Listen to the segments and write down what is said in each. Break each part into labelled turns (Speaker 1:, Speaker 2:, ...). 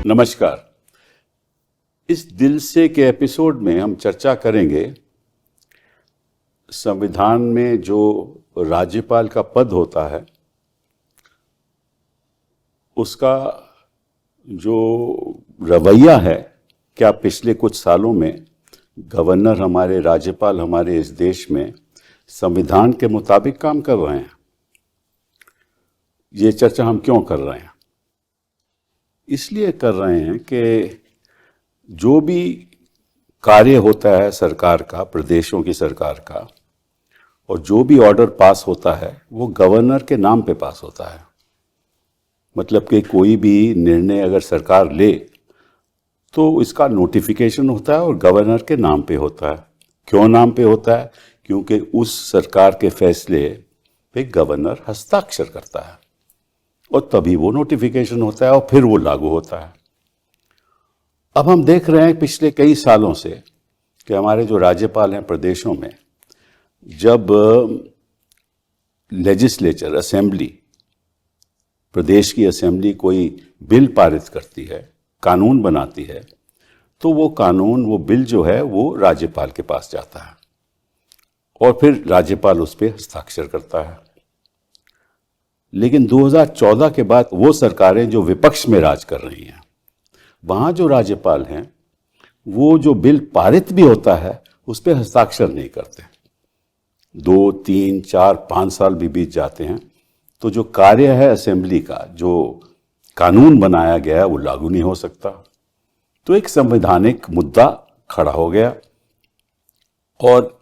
Speaker 1: नमस्कार। इस दिल से के एपिसोड में हम चर्चा करेंगे संविधान में जो राज्यपाल का पद होता है उसका जो रवैया है, क्या पिछले कुछ सालों में गवर्नर हमारे, राज्यपाल हमारे इस देश में संविधान के मुताबिक काम कर रहे हैं। ये चर्चा हम क्यों कर रहे हैं? इसलिए कर रहे हैं कि जो भी कार्य होता है सरकार का, प्रदेशों की सरकार का, और जो भी ऑर्डर पास होता है वो गवर्नर के नाम पे पास होता है। मतलब कि कोई भी निर्णय अगर सरकार ले तो इसका नोटिफिकेशन होता है और गवर्नर के नाम पे होता है। क्यों नाम पे होता है? क्योंकि उस सरकार के फैसले पे गवर्नर हस्ताक्षर करता है और तभी वो नोटिफिकेशन होता है और फिर वो लागू होता है। अब हम देख रहे हैं पिछले कई सालों से कि हमारे जो राज्यपाल हैं प्रदेशों में, जब लेजिस्लेचर, असेंबली, प्रदेश की असेंबली कोई बिल पारित करती है, कानून बनाती है, तो वो कानून, वो बिल जो है वो राज्यपाल के पास जाता है और फिर राज्यपाल उस पर हस्ताक्षर करता है। लेकिन 2014 के बाद वो सरकारें जो विपक्ष में राज कर रही हैं, वहाँ जो राज्यपाल हैं वो जो बिल पारित भी होता है उस पर हस्ताक्षर नहीं करते। 2, 3, 4, 5 साल भी बीत जाते हैं तो जो कार्य है असेंबली का, जो कानून बनाया गया है, वो लागू नहीं हो सकता। तो एक संवैधानिक मुद्दा खड़ा हो गया और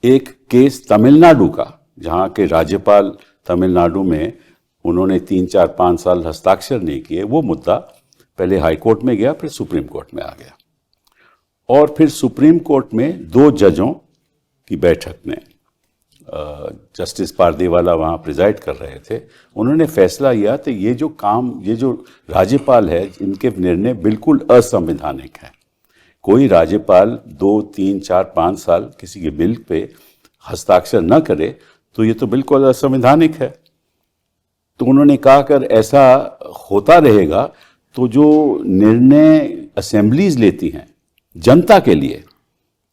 Speaker 1: एक केस तमिलनाडु का, जहाँ के राज्यपाल तमिलनाडु में उन्होंने 3, 4, 5 साल हस्ताक्षर नहीं किए, वो मुद्दा पहले हाई कोर्ट में गया, फिर सुप्रीम कोर्ट में आ गया। और फिर सुप्रीम कोर्ट में 2 जजों की बैठक में, जस्टिस पारदीवाला वहाँ प्रिजाइड कर रहे थे, उन्होंने फैसला किया तो ये जो राज्यपाल है, इनके निर्णय बिल्कुल असंवैधानिक है। कोई राज्यपाल 2, 3, 4, 5 साल किसी के बिल पे हस्ताक्षर न करे तो ये तो बिल्कुल असंवैधानिक है। तो उन्होंने कहा अगर ऐसा होता रहेगा तो जो निर्णय असेंबलीज लेती हैं जनता के लिए,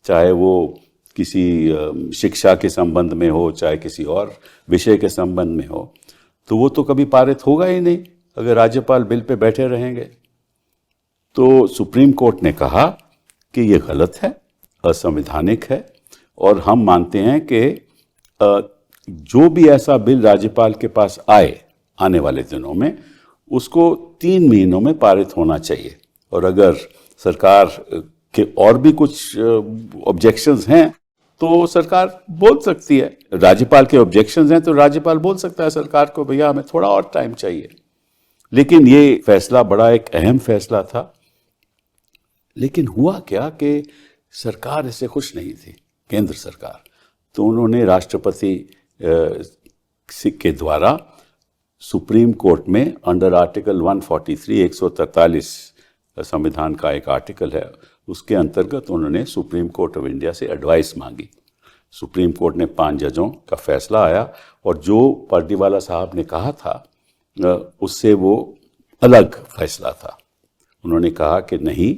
Speaker 1: चाहे वो किसी शिक्षा के संबंध में हो, चाहे किसी और विषय के संबंध में हो, तो वो तो कभी पारित होगा ही नहीं अगर राज्यपाल बिल पे बैठे रहेंगे। तो सुप्रीम कोर्ट ने कहा कि ये गलत है, असंवैधानिक है, और हम मानते हैं कि जो भी ऐसा बिल राज्यपाल के पास आने वाले दिनों में, उसको 3 महीनों में पारित होना चाहिए। और अगर सरकार के और भी कुछ ऑब्जेक्शंस हैं तो सरकार बोल सकती है। राज्यपाल के ऑब्जेक्शंस हैं तो राज्यपाल बोल सकता है सरकार को, भैया हमें थोड़ा और टाइम चाहिए। लेकिन ये फैसला बड़ा एक अहम फैसला था। लेकिन हुआ क्या कि सरकार इससे खुश नहीं थी, केंद्र सरकार। तो उन्होंने राष्ट्रपति के द्वारा सुप्रीम कोर्ट में अंडर आर्टिकल 143, 143 संविधान का एक आर्टिकल है, उसके अंतर्गत उन्होंने सुप्रीम कोर्ट ऑफ इंडिया से एडवाइस मांगी। सुप्रीम कोर्ट ने 5 जजों का फैसला आया और जो पारदीवाला साहब ने कहा था उससे वो अलग फैसला था। उन्होंने कहा कि नहीं,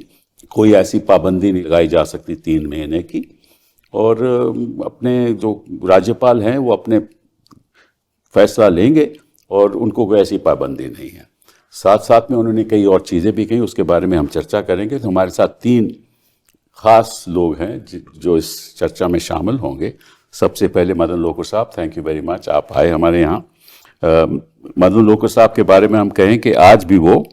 Speaker 1: कोई ऐसी पाबंदी नहीं लगाई जा सकती 3 महीने की, और अपने जो राज्यपाल हैं वो अपने फैसला लेंगे और उनको कोई ऐसी पाबंदी नहीं है। साथ साथ में उन्होंने कई और चीज़ें भी कही, उसके बारे में हम चर्चा करेंगे। तो हमारे साथ 3 खास लोग हैं जो इस चर्चा में शामिल होंगे। सबसे पहले मदन लोकुर साहब, थैंक यू वेरी मच, आप आए हमारे यहाँ। मदन लोकुर साहब के बारे में हम कहें कि आज भी वो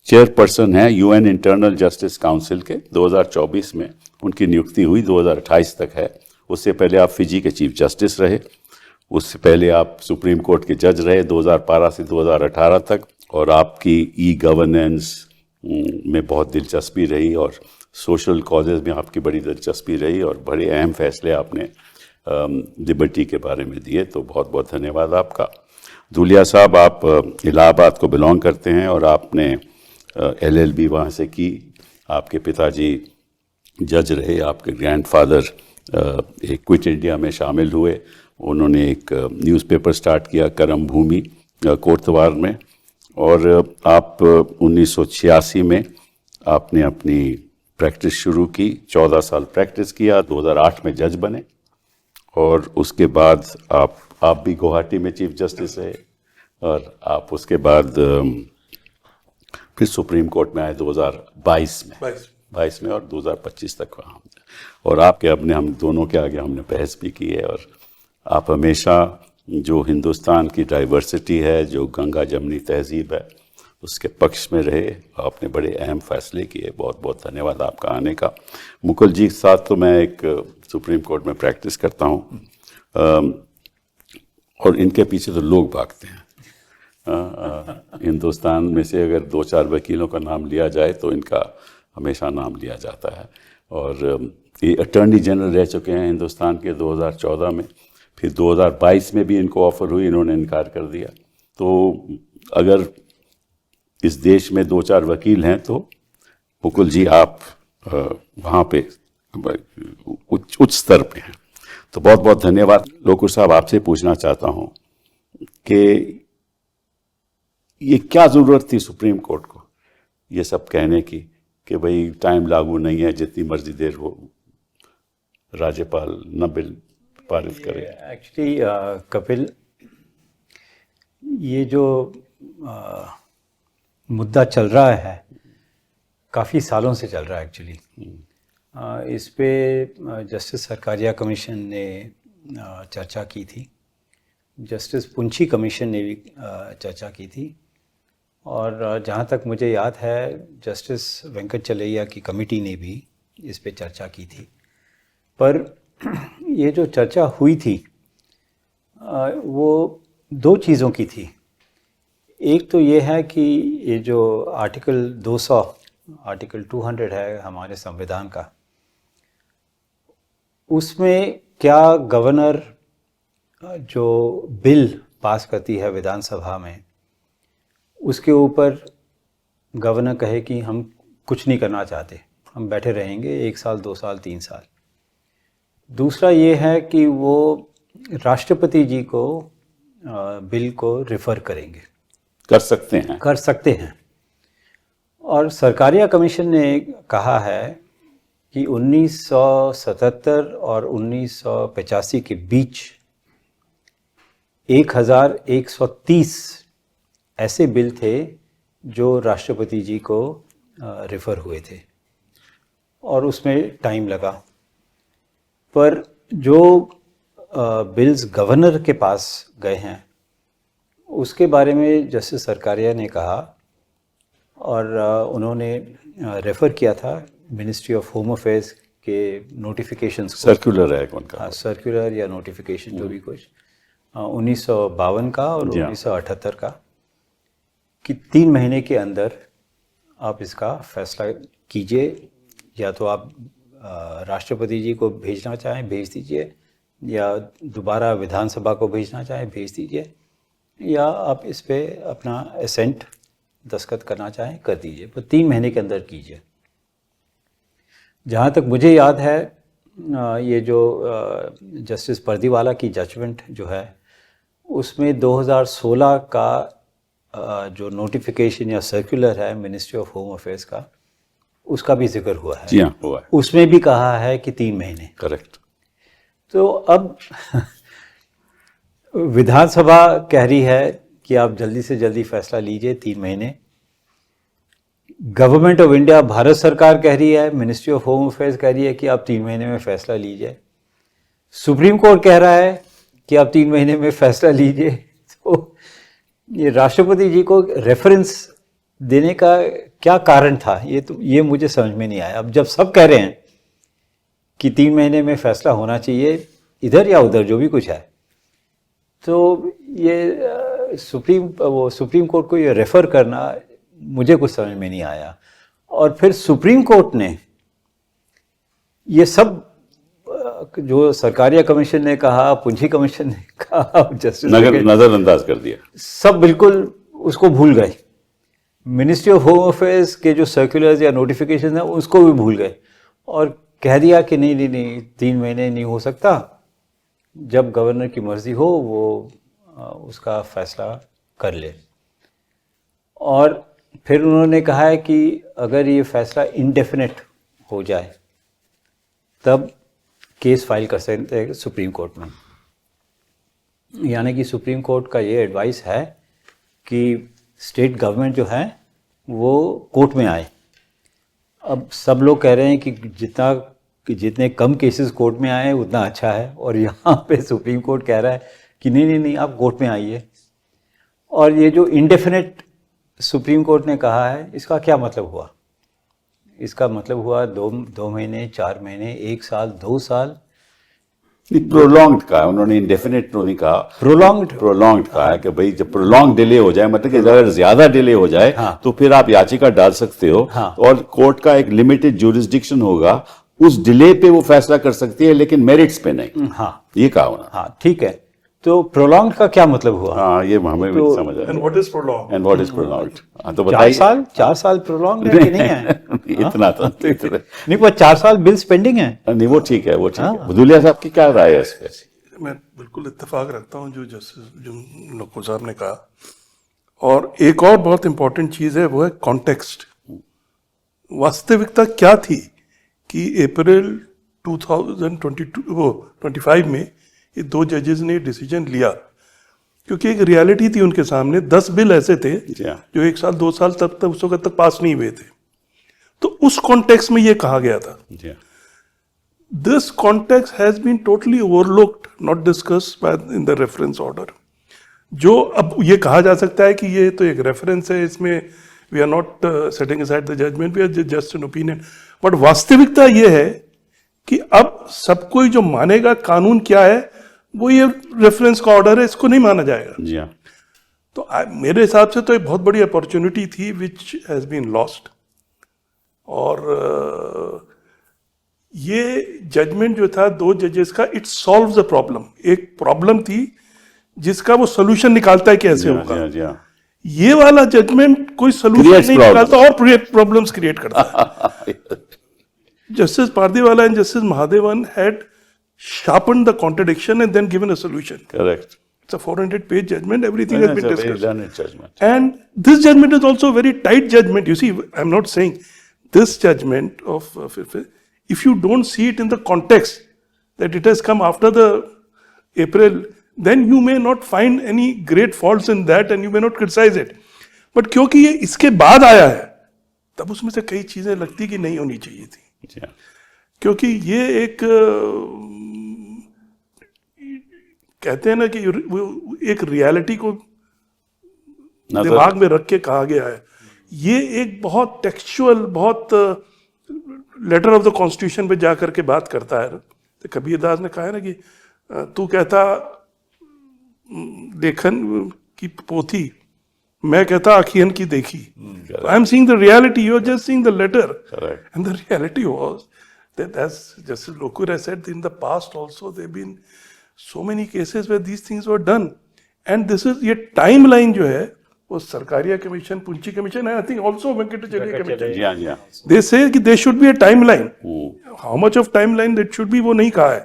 Speaker 1: चेयरपर्सन हैं UN इंटरनल जस्टिस काउंसिल के। 2024 में उनकी नियुक्ति हुई, 2028 तक है। उससे पहले आप फिजी के चीफ जस्टिस रहे, उससे पहले आप सुप्रीम कोर्ट के जज रहे 2012 से 2018 तक, और आपकी गवर्नेंस में बहुत दिलचस्पी रही और सोशल कॉजेज़ में आपकी बड़ी दिलचस्पी रही और बड़े अहम फैसले आपने लिबर्टी के बारे में दिए। तो बहुत बहुत धन्यवाद आपका। धूलिया साहब, आप इलाहाबाद को बिलोंग करते हैं और आपने LLB वहाँ से की। आपके पिताजी जज रहे, आपके ग्रैंडफादर एक क्विट इंडिया में शामिल हुए। उन्होंने एक न्यूज़पेपर स्टार्ट किया, करम भूमि, कोतवार में, और आप 1986 में आपने अपनी प्रैक्टिस शुरू की, 14 साल प्रैक्टिस किया, 2008 में जज बने और उसके बाद आप भी गुवाहाटी में चीफ जस्टिस रहे और आप उसके बाद फिर सुप्रीम कोर्ट में आए 2022 में 22 में और 2025 तक वहाँ और आपके अपने हम दोनों के आगे हमने बहस भी की है और आप हमेशा जो हिंदुस्तान की डाइवर्सिटी है, जो गंगा जमनी तहजीब है, उसके पक्ष में रहे। आपने बड़े अहम फैसले किए। बहुत बहुत धन्यवाद आपका आने का। मुकुल जी के साथ तो मैं एक सुप्रीम कोर्ट में प्रैक्टिस करता हूँ और इनके पीछे तो लोग भागते हैं। हिंदुस्तान में से अगर 2-4 वकीलों का नाम लिया जाए तो इनका हमेशा नाम लिया जाता है और ये अटॉर्नी जनरल रह चुके हैं हिंदुस्तान के 2014 में, फिर 2022 में भी इनको ऑफर हुई, इन्होंने इनकार कर दिया। तो अगर इस देश में 2-4 वकील हैं तो मुकुल जी आप वहाँ पे उच्च स्तर पे हैं। तो बहुत बहुत धन्यवाद। लोकुर साहब, आपसे पूछना चाहता हूँ कि ये क्या ज़रूरत थी सुप्रीम कोर्ट को ये सब कहने की कि भाई टाइम लागू नहीं है, जितनी मर्जी देर हो राज्यपाल न बिल पारित करे।
Speaker 2: एक्चुअली कपिल, ये जो मुद्दा चल रहा है काफ़ी सालों से चल रहा है एक्चुअली। इस पे जस्टिस सरकारिया कमीशन ने चर्चा की थी, जस्टिस पुंछी कमीशन ने भी चर्चा की थी और जहाँ तक मुझे याद है जस्टिस वेंकट चलैया की कमेटी ने भी इस पे चर्चा की थी। पर ये जो चर्चा हुई थी वो 2 चीज़ों की थी। एक तो ये है कि ये जो आर्टिकल 200 है हमारे संविधान का, उसमें क्या गवर्नर जो बिल पास करती है विधानसभा में, उसके ऊपर गवर्नर कहे कि हम कुछ नहीं करना चाहते, हम बैठे रहेंगे 1 साल 2 साल 3 साल। दूसरा ये है कि वो राष्ट्रपति जी को बिल को रेफ़र करेंगे,
Speaker 1: कर सकते हैं।
Speaker 2: और सरकारिया कमीशन ने कहा है कि 1977 और 1985 के बीच 1130 ऐसे बिल थे जो राष्ट्रपति जी को रेफ़र हुए थे और उसमें टाइम लगा। पर जो बिल्स गवर्नर के पास गए हैं उसके बारे में जस्टिस सरकारिया ने कहा और उन्होंने रेफ़र किया था मिनिस्ट्री ऑफ होम अफेयर्स के नोटिफिकेशंस को।
Speaker 1: सर्कुलर है कौन का?
Speaker 2: सर्कुलर या नोटिफिकेशन जो भी कुछ 1952 का और 1978 का, कि 3 महीने के अंदर आप इसका फैसला कीजिए। या तो आप राष्ट्रपति जी को भेजना चाहें भेज दीजिए, या दोबारा विधानसभा को भेजना चाहें भेज दीजिए, या आप इस पे अपना एसेंट दस्तखत करना चाहें कर दीजिए, पर 3 महीने के अंदर कीजिए। जहाँ तक मुझे याद है ये जो जस्टिस पर्दीवाला की जजमेंट जो है उसमें 2016 का जो नोटिफिकेशन या सर्कुलर है मिनिस्ट्री ऑफ होम अफेयर्स का, उसका भी जिक्र हुआ है।
Speaker 1: जी हाँ, हुआ है।
Speaker 2: उसमें भी कहा है कि 3 महीने।
Speaker 1: करेक्ट।
Speaker 2: तो अब विधानसभा कह रही है कि आप जल्दी से जल्दी फैसला लीजिए 3 महीने। गवर्नमेंट ऑफ इंडिया, भारत सरकार कह रही है, मिनिस्ट्री ऑफ होम अफेयर्स कह रही है कि आप 3 महीने में फैसला लीजिए। सुप्रीम कोर्ट कह रहा है कि आप 3 महीने में फैसला लीजिए। तो ये राष्ट्रपति जी को रेफरेंस देने का क्या कारण था, ये मुझे समझ में नहीं आया। अब जब सब कह रहे हैं कि 3 महीने में फैसला होना चाहिए इधर या उधर जो भी कुछ है, तो ये सुप्रीम कोर्ट को ये रेफ़र करना मुझे कुछ समझ में नहीं आया। और फिर सुप्रीम कोर्ट ने ये सब जो सरकारिया कमीशन ने कहा, पुंछी कमीशन ने कहा, जस्टिस
Speaker 1: नजरअंदाज कर दिया, सब
Speaker 2: बिल्कुल उसको भूल गए। मिनिस्ट्री ऑफ होम अफेयर्स के जो सर्कुलर्स या नोटिफिकेशन है उसको भी भूल गए और कह दिया कि नहीं 3 महीने नहीं हो सकता, जब गवर्नर की मर्जी हो वो उसका फैसला कर ले। और फिर उन्होंने कहा है कि अगर ये फैसला इंडेफिनिट हो जाए तब केस फाइल कर सकते हैं सुप्रीम कोर्ट में। यानी कि सुप्रीम कोर्ट का ये एडवाइस है कि स्टेट गवर्नमेंट जो है वो कोर्ट में आए। अब सब लोग कह रहे हैं कि जितने कम केसेस कोर्ट में आए उतना अच्छा है, और यहाँ पे सुप्रीम कोर्ट कह रहा है कि नहीं आप कोर्ट में आइए। और ये जो इंडेफिनिट सुप्रीम कोर्ट ने कहा है, इसका क्या मतलब हुआ? इसका मतलब हुआ 2 महीने, 4 महीने, 1 साल, 2 साल।
Speaker 1: प्रोलॉन्ग्ड कहा उन्होंने, इंडेफिनिट तो नहीं कहा, प्रोलॉन्ग्ड कहा है कि भाई जब प्रोलॉन्ग डिले हो जाए, मतलब कि अगर ज्यादा डिले हो जाए तो फिर आप याचिका डाल सकते हो, और कोर्ट का एक लिमिटेड ज्यूरिसडिक्शन होगा, उस डिले पे वो फैसला कर सकती है लेकिन मेरिट्स पे नहीं। ये कहा उन्होंने।
Speaker 2: हाँ ठीक है, तो प्रोलॉन्ग का क्या मतलब हुआ?
Speaker 1: हाँ, ये हमें भी समझ आया।
Speaker 3: And what is prolonged?
Speaker 1: And what is prolonged? हाँ तो बताइए।
Speaker 2: 4 साल प्रोलॉन्ग है कि नहीं है?
Speaker 1: इतना तो
Speaker 2: नहीं, पर 4 साल बिल्स पेंडिंग है।
Speaker 1: नहीं, वो ठीक है, वो ठीक है। भदौलिया साहब की क्या राय है इस पे?
Speaker 3: मैं बिल्कुल इत्तेफाक रखता हूँ जो जस्टिस जो नकुल साहब ने कहा। और एक और बहुत इंपॉर्टेंट चीज़ है, वो है कॉन्टेक्स्ट। वास्तविकता क्या थी कि अप्रैल 2025 में ये 2 जजेस ने डिसीजन लिया, क्योंकि एक रियलिटी थी उनके सामने। 10 बिल ऐसे थे जो 1 साल 2 साल तक उस वक्त तक पास नहीं हुए थे। तो उस कॉन्टेक्स्ट में ये कहा गया था। This context has been totally overlooked, not discussed in the reference order. जो अब ये कहा जा सकता है कि ये तो एक रेफरेंस है, इसमें we are not setting aside the judgement, we are just an opinion. But वास्तविकता ये है कि अब सब कोई जो मानेगा कानून क्या है, वो ये रेफरेंस का ऑर्डर है, इसको नहीं माना जाएगा।
Speaker 1: जी हाँ।
Speaker 3: तो मेरे हिसाब से तो एक बहुत बड़ी अपॉर्चुनिटी थी विच हैज बीन लॉस्ट। और ये जजमेंट जो था 2 जजेस का, इट सॉल्व्स द प्रॉब्लम। एक प्रॉब्लम थी जिसका वो सोल्यूशन निकालता है कैसे होगा। ये वाला जजमेंट कोई सोल्यूशन नहीं निकालता और प्रॉब्लम्स क्रिएट करता है। Justice Pardiwala and justice Mahadevan had sharpened the contradiction and then given a solution.
Speaker 1: Correct.
Speaker 3: It's a 400-page judgment. Everything has been discussed.
Speaker 1: Very learned judgment.
Speaker 3: And this judgment is also a very tight judgment. You see, I'm not saying this judgment of if you don't see it in the context that it has come after the April, then you may not find any great faults in that and you may not criticize it. But क्योंकि ये इसके बाद आया है, तब उसमें से कई चीजें लगती कि नहीं होनी चाहिए थी।
Speaker 1: Yeah.
Speaker 3: क्योंकि ये एक कहते हैं ना कि एक रियलिटी को दिमाग में रख के कहा गया है। ये एक बहुत टेक्सचुअल, बहुत लेटर ऑफ द कॉन्स्टिट्यूशन पे जा करके बात करता है। तो कबीर दास ने कहा है ना कि तू कहता लेखन की पोथी, मैं कहता आखियन की देखी। I am seeing the reality, you are just seeing the letter, and the reality was that, as Justice Lokur has said, in the past also there have been so many cases where these things were done, and this is ये timeline जो है वो Sarkaria commission, पुंची commission, and I think also Venkatachalam commission, they say कि there should be a timeline. How much of timeline that should be वो नहीं कहा है,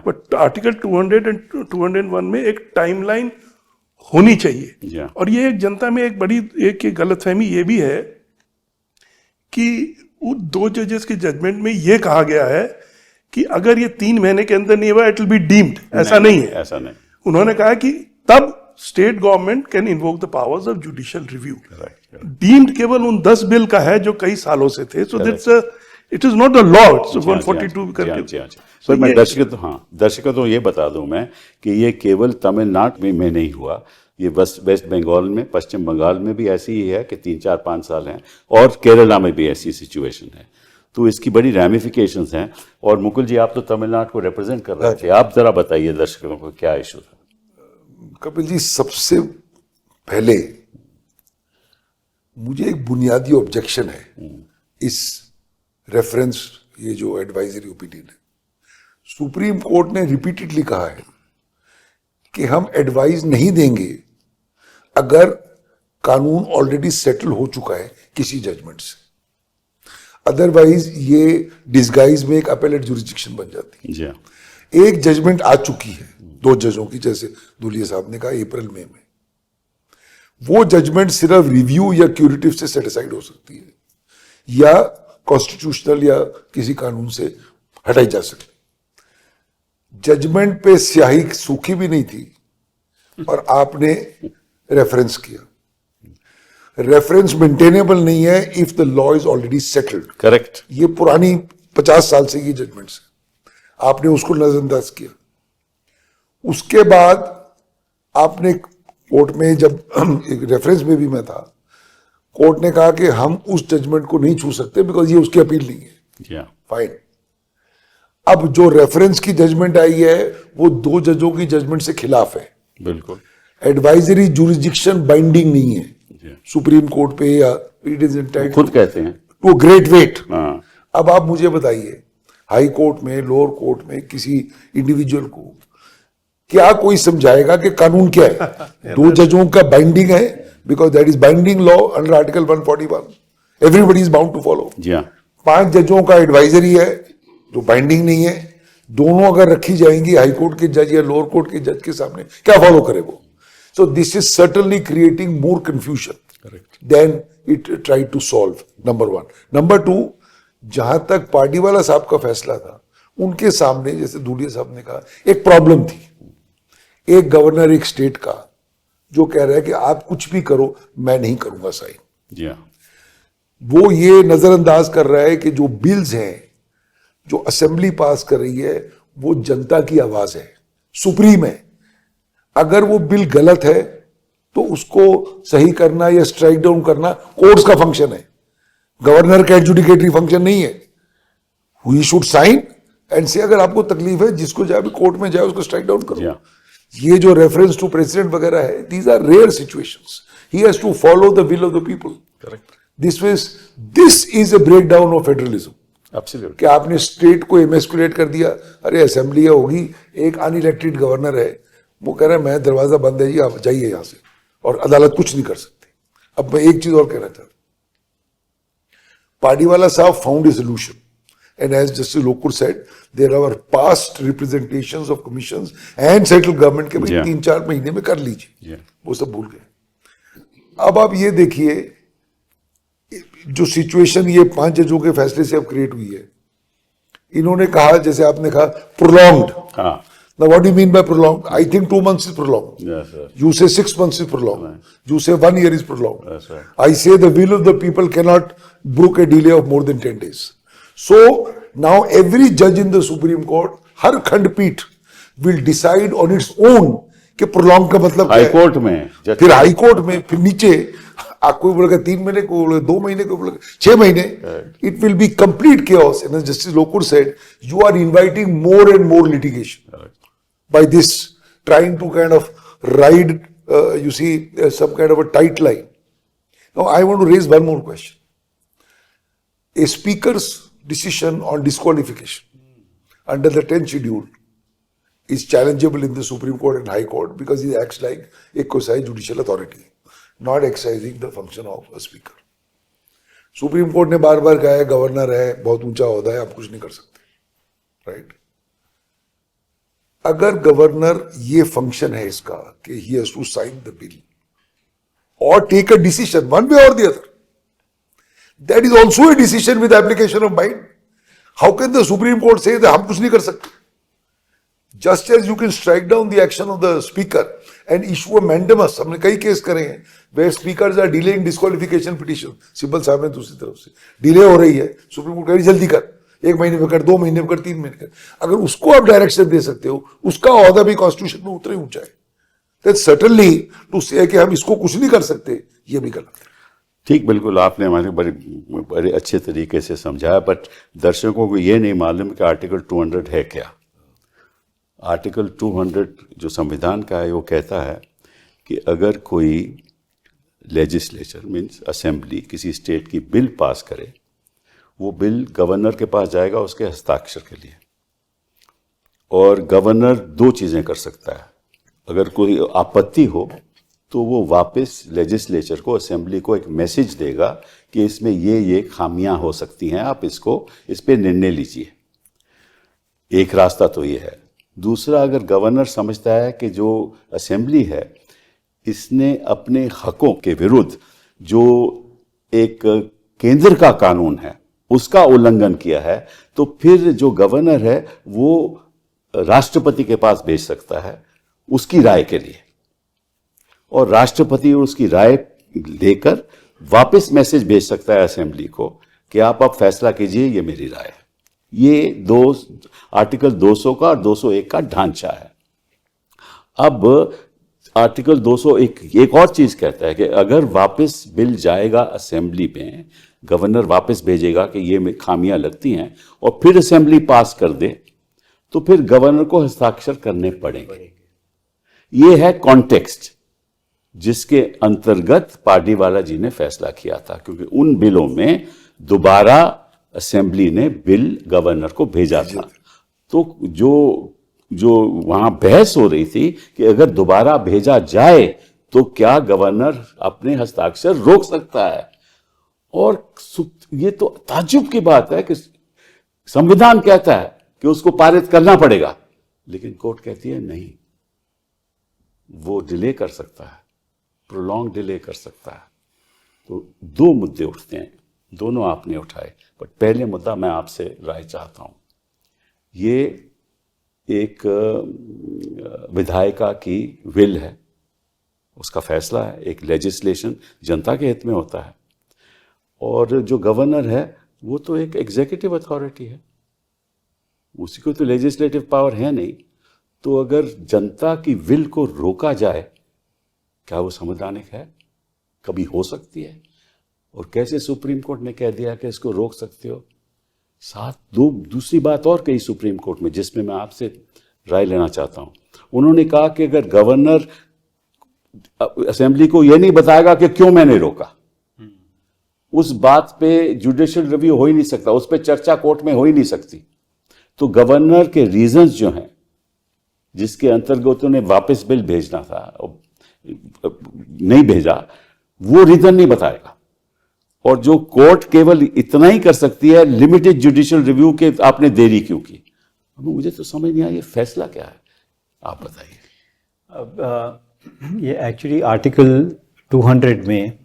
Speaker 3: but Article 200 and 201 में एक timeline होनी चाहिए। और ये एक जनता में एक बड़ी एक गलतफहमी ये भी है कि 2 जजेस के जजमेंट में ये कहा गया है कि अगर ये 3 महीने के अंदर नहीं हुआ इट विल बी डीम्ड। ऐसा नहीं है, ऐसा नहीं। उन्होंने कहा कि तब state government can invoke the powers of judicial review. Deemed केवल उन 10 बिल का है जो कई सालों से थे। So that's it is not a law, it's 142 करके।
Speaker 1: सर मैं दर्शकों तो ये बता दूं मैं कि ये केवल तमिलनाडु में नहीं हुआ, ये वेस्ट बंगाल में, पश्चिम बंगाल में भी ऐसी ही है कि 3-4-5 साल हैं, और केरला में भी ऐसी सिचुएशन है। तो इसकी बड़ी रैमिफिकेशंस हैं। और मुकुल जी, आप तो तमिलनाडु को रिप्रेजेंट कर रहे थे, आप जरा बताइए दर्शकों को क्या इशू था।
Speaker 4: कपिल जी, सबसे पहले मुझे एक बुनियादी ऑब्जेक्शन है इस रेफरेंस, ये जो एडवाइजरी ओपिनियन है। सुप्रीम कोर्ट ने रिपीटेडली कहा है कि हम एडवाइस नहीं देंगे अगर कानून ऑलरेडी सेटल हो चुका है किसी जजमेंट से, अदरवाइज ये डिस्गाइज में एक अपेलेट जुरिस्डिक्शन बन जाती है। एक जजमेंट आ चुकी है 2 जजों की, जैसे धुलिया साहब ने कहा अप्रैल में। वो जजमेंट सिर्फ रिव्यू या क्यूरेटिव से सेटिसाइड हो सकती है या कॉन्स्टिट्यूशनल या किसी कानून से हटाई जा सकती है। जजमेंट पे स्याही सूखी भी नहीं थी और आपने रेफरेंस किया। रेफरेंस मेंटेनेबल नहीं है if the law is already settled.
Speaker 1: Correct.
Speaker 4: ये पुरानी 50 साल से ये जजमेंट्स है, आपने उसको नजरअंदाज किया। उसके बाद आपने कोर्ट में, जब एक रेफरेंस में भी मैं था, कोर्ट ने कहा कि हम उस जजमेंट को नहीं छू सकते बिकॉज ये उसकी अपील नहीं है।
Speaker 1: या
Speaker 4: फाइन। अब जो रेफरेंस की जजमेंट आई है वो 2 जजों की जजमेंट से खिलाफ है।
Speaker 1: बिल्कुल।
Speaker 4: एडवाइजरी जुरिस्डिक्शन बाइंडिंग नहीं है
Speaker 1: जी।
Speaker 4: सुप्रीम कोर्ट पे, या इट इज एंटाइटल्ड
Speaker 1: खुद कहते हैं।
Speaker 4: Too great weight.
Speaker 1: हाँ।
Speaker 4: अब आप मुझे बताइए, हाई कोर्ट में, लोअर कोर्ट में किसी इंडिविजुअल को क्या कोई समझाएगा कि कानून क्या है? 2 जजों का बाइंडिंग है because that is binding law under article 141, everybody is bound to follow.
Speaker 1: जी हाँ।
Speaker 4: 5 जजों का एडवाइजरी है जो बाइंडिंग नहीं है। दोनों अगर रखी जाएंगी हाई कोर्ट के जज या लोअर कोर्ट के जज के सामने, क्या फॉलो करे वो? So this is certainly creating more confusion than it try to solve, number 1। Number 2, जहां तक पार्टीवाला साहब का फैसला था, उनके सामने, जैसे धूलिया साहब ने कहा, एक प्रॉब्लम थी। एक गवर्नर एक स्टेट का जो कह रहा है कि आप कुछ भी करो, मैं नहीं करूंगा साइन।
Speaker 1: जी हाँ।
Speaker 4: वो ये नजरअंदाज कर रहा है कि जो बिल्स हैं जो असेंबली पास कर रही है वो जनता की आवाज है, सुप्रीम है। अगर वो बिल गलत है तो उसको सही करना या स्ट्राइक डाउन करना कोर्ट्स का फंक्शन है, गवर्नर का एडजुडिकेटरी फंक्शन नहीं है। ही शुड साइन एंड से अगर आपको तकलीफ है, जिसको जाए कोर्ट में जाए, उसको स्ट्राइक डाउन करो।
Speaker 1: Yeah.
Speaker 4: ये जो रेफरेंस टू प्रेसिडेंट वगैरह है, these are rare situations. He has to follow the will of the people.
Speaker 1: Correct.
Speaker 4: This is a breakdown of federalism.
Speaker 1: Absolutely.
Speaker 4: कि आपने स्टेट को एमेस्कुलेट कर दिया। अरे असेंबली होगी, एक अनइलेक्टेड गवर्नर है, वो कह रहा है मैं दरवाजा बंद है जी, आप जाइए यहां से, और अदालत कुछ नहीं कर सकती। अब मैं एक चीज और कहना चाहता हूं, पार्टीवाला साहब found a solution and as justice Lokur said there are past representations of commissions and central government के भाई
Speaker 1: Yeah.
Speaker 4: 3-4 महीने में कर लीजिए।
Speaker 1: Yeah.
Speaker 4: वो सब भूल गए। अब आप ये देखिए जो सिचुएशन ये 5 जजों के फैसले से अब क्रिएट हुई है, इन्होंने कहा, जैसे आपने कहा, प्रोलॉन्ग्ड।
Speaker 1: हाँ।
Speaker 4: Now what do you mean by prolonged? I think 2 months is prolonged.
Speaker 1: Yes, sir.
Speaker 4: You say 6 months is prolonged. You say 1 year is prolonged.
Speaker 1: That's right.
Speaker 4: I say the will of the people cannot brook a delay of more than 10 days. So now every judge in the Supreme Court, हर खंडपीठ will decide on its own कि prolonged का मतलब क्या
Speaker 1: high
Speaker 4: है।
Speaker 1: Court में
Speaker 4: फिर high court में, फिर नीचे कोई बोलेगा 3 महीने, कोई बोलेगा 2 महीने, कोई बोलेगा 6 महीने। It will be complete chaos. And as Justice Lokur said, you are inviting more and more litigation by this, trying to kind of ride, you see, some kind of a tight line. Now, I want to raise one more question. A speaker's decision on disqualification under the 10th schedule is challengeable in the Supreme Court and High Court because he acts like a quasi-judicial authority, not exercising the function of a speaker. Supreme court ने बार बार कहा है governor है, बहुत ऊंचा ओहदा है, आप कुछ नहीं कर सकते, राइट? अगर गवर्नर ये फंक्शन है इसका कि he has to sign the bill और take a decision one way और the other, that is also a decision with application of mind. How can the supreme court से हम कुछ नहीं कर सकते? Just as you can strike down the action of the speaker and issue a mandamus. हमने कई case करे हैं where speakers are delaying disqualification petition. Sibbal साहब ने दूसरी तरफ से डिले हो रही है, सुप्रीम कोर्ट कह रही जल्दी कर, 1 महीने में कर, 2 महीने में कर, 3 महीने कर. अगर उसको आप डायरेक्शन दे सकते हो, उसका ओहदा भी कॉन्स्टिट्यूशन में उतना ही ऊंचा है. दैट सर्टेनली टू से कि हम इसको कुछ नहीं कर सकते, ये भी गलत है.
Speaker 1: ठीक, बिल्कुल आपने हमारे बड़े अच्छे तरीके से समझाया. बट दर्शकों को ये नहीं मालूम कि आर्टिकल 200 है क्या. आर्टिकल 200 जो संविधान का है वो कहता है कि अगर कोई लेजिस्लेचर मीन्स असेंबली किसी स्टेट की बिल पास करे, वो बिल गवर्नर के पास जाएगा उसके हस्ताक्षर के लिए, और गवर्नर 2 चीज़ें कर सकता है. अगर कोई आपत्ति हो तो वो वापस लेजिस्लेचर को, असेंबली को एक मैसेज देगा कि इसमें ये खामियां हो सकती हैं, आप इस पे निर्णय लीजिए. एक रास्ता तो ये है. दूसरा, अगर गवर्नर समझता है कि जो असेंबली है इसने अपने हकों के विरुद्ध जो एक केंद्र का कानून है उसका उल्लंघन किया है, तो फिर जो गवर्नर है वो राष्ट्रपति के पास भेज सकता है उसकी राय के लिए, और राष्ट्रपति उसकी राय लेकर वापस मैसेज भेज सकता है असेंबली को कि आप अब फैसला कीजिए, ये मेरी राय है। ये दो आर्टिकल 200 का और 201 का ढांचा है। अब आर्टिकल 201 एक और चीज कहता है कि अगर वापस बिल जाएगा असेंबली में, गवर्नर वापस भेजेगा कि ये खामियां लगती हैं और फिर असेंबली पास कर दे, तो फिर गवर्नर को हस्ताक्षर करने पड़ेंगे। ये है कॉन्टेक्स्ट जिसके अंतर्गत पार्टीवाला जी ने फैसला किया था, क्योंकि उन बिलों में दोबारा असेंबली ने बिल गवर्नर को भेजा था। तो जो वहां बहस हो रही थी कि अगर दोबारा भेजा जाए तो क्या गवर्नर अपने हस्ताक्षर रोक सकता है, और ये तो ताज्जुब की बात है कि संविधान कहता है कि उसको पारित करना पड़ेगा, लेकिन कोर्ट कहती है नहीं, वो डिले कर सकता है, प्रोलॉन्ग डिले कर सकता है। तो दो मुद्दे उठते हैं, दोनों आपने उठाए, बट पहले मुद्दा मैं आपसे राय चाहता हूं। ये एक विधायिका की विल है, उसका फैसला है, एक लेजिस्लेशन जनता के हित में होता है, और जो गवर्नर है वो तो एक एग्जीक्यूटिव अथॉरिटी है, उसी को तो लेजिस्लेटिव पावर है नहीं। तो अगर जनता की विल को रोका जाए, क्या वो संवैधानिक है? कभी हो सकती है? और कैसे सुप्रीम कोर्ट ने कह दिया कि इसको रोक सकते हो? साथ दूसरी बात और कही सुप्रीम कोर्ट में, जिसमें मैं आपसे राय लेना चाहता हूं। उन्होंने कहा कि अगर गवर्नर असेंबली को यह नहीं बताएगा कि क्यों मैंने रोका, उस बात पे जुडिशियल रिव्यू हो ही नहीं सकता, उस पर चर्चा कोर्ट में हो ही नहीं सकती। तो गवर्नर के रीजंस जो हैं जिसके अंतर्गत उन्हें वापस बिल भेजना था, नहीं भेजा, वो रीजन नहीं बताएगा। और जो कोर्ट केवल इतना ही कर सकती है, लिमिटेड जुडिशियल रिव्यू के आपने देरी क्यों की। अब मुझे तो समझ नहीं आया ये फैसला क्या है, आप बताइए।
Speaker 2: अब ये एक्चुअली आर्टिकल 200 में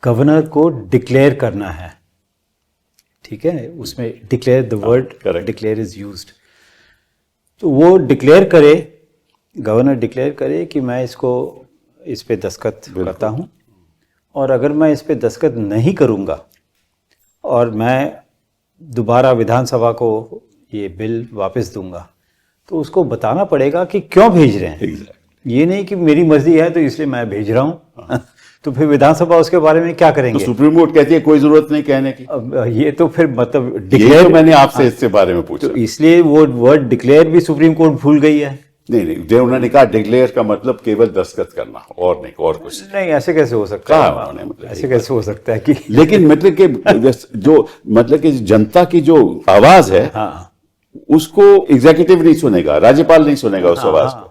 Speaker 2: गवर्नर को डिक्लेयर करना है, ठीक है, उसमें declare the word declare is used. तो वो डिक्लेयर करे, गवर्नर डिक्लेयर करे कि मैं इस पे दस्तखत करता हूँ, और अगर मैं इस पे दस्तखत नहीं करूँगा और मैं दोबारा विधानसभा को ये बिल वापस दूंगा, तो उसको बताना पड़ेगा कि क्यों भेज रहे हैं। ये नहीं कि मेरी मर्जी है तो इसलिए मैं भेज रहा हूँ। तो फिर विधानसभा उसके बारे में क्या करेंगे?
Speaker 1: तो सुप्रीम कोर्ट कहती है कोई जरूरत नहीं कहने की।
Speaker 2: अब ये तो फिर मतलब
Speaker 1: डिक्लेयर, तो मैंने आपसे इससे बारे में पूछा,
Speaker 2: तो इसलिए वो वर्ड डिक्लेयर भी सुप्रीम कोर्ट भूल गई है।
Speaker 1: नहीं, उन्होंने कहा डिक्लेयर का मतलब केवल दस्तखत करना, और नहीं, और कुछ
Speaker 2: नहीं। ऐसे कैसे हो सकता है? उन्होंने मतलब ऐसे कैसे हो सकता है कि
Speaker 1: लेकिन मतलब कि जो मतलब कि जनता की जो आवाज है,
Speaker 2: हाँ,
Speaker 1: उसको एग्जीक्यूटिव नहीं सुनेगा, राज्यपाल नहीं सुनेगा उस आवाज को,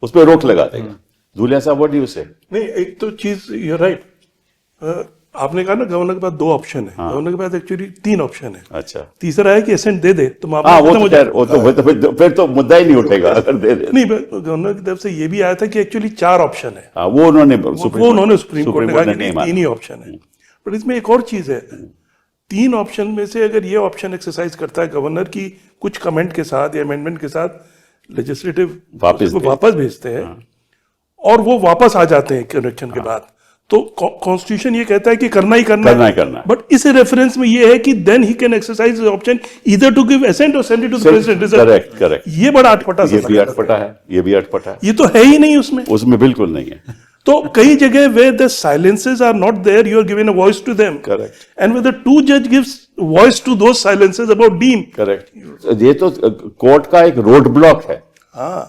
Speaker 1: उस पर रोक लगा देगा। धूलिया साहब, व्हाट डू यू से?
Speaker 3: नहीं, एक तो चीज यू राइट, आपने कहा ना गवर्नर के पास 2 ऑप्शन है। गवर्नर के पास एक्चुअली 3 ऑप्शन है।
Speaker 1: अच्छा,
Speaker 3: तीसरा है कि एसेंट दे दे तो
Speaker 1: फिर तो मुद्दा ही नहीं उठेगा अगर दे दे।
Speaker 3: नहीं, गवर्नर की तरफ से ये भी आया था कि एक्चुअली 4 ऑप्शन है।
Speaker 1: वो उन्होंने
Speaker 3: सुप्रीम कोर्ट ने कहा कि 3 ही ऑप्शन है। बट इसमें एक और चीज है, 3 ऑप्शन में से अगर ये ऑप्शन एक्सरसाइज करता है गवर्नर की कुछ कमेंट के साथ या अमेंडमेंट के साथ, लेजिस्लेटिव वापस भेजते हैं और वो वापस आ जाते हैं इलेक्शन के बाद, तो कॉन्स्टिट्यूशन ये कहता है कि करना ही करना है। बट इस रेफरेंस में ये है कि then he can exercise option either to give assent और send it to the president.
Speaker 1: Correct.
Speaker 3: ये बड़ा अटपटा
Speaker 1: ये भी अटपटा है,
Speaker 3: ये तो है ही नहीं उसमें
Speaker 1: बिल्कुल नहीं है।
Speaker 3: तो कई जगह where the silences are not there, you are giving a voice to them.
Speaker 1: Correct.
Speaker 3: And when the 2 judge gives voice to those silences about deem.
Speaker 1: Correct. ये तो कोर्ट का एक रोड ब्लॉक है,
Speaker 3: हाँ,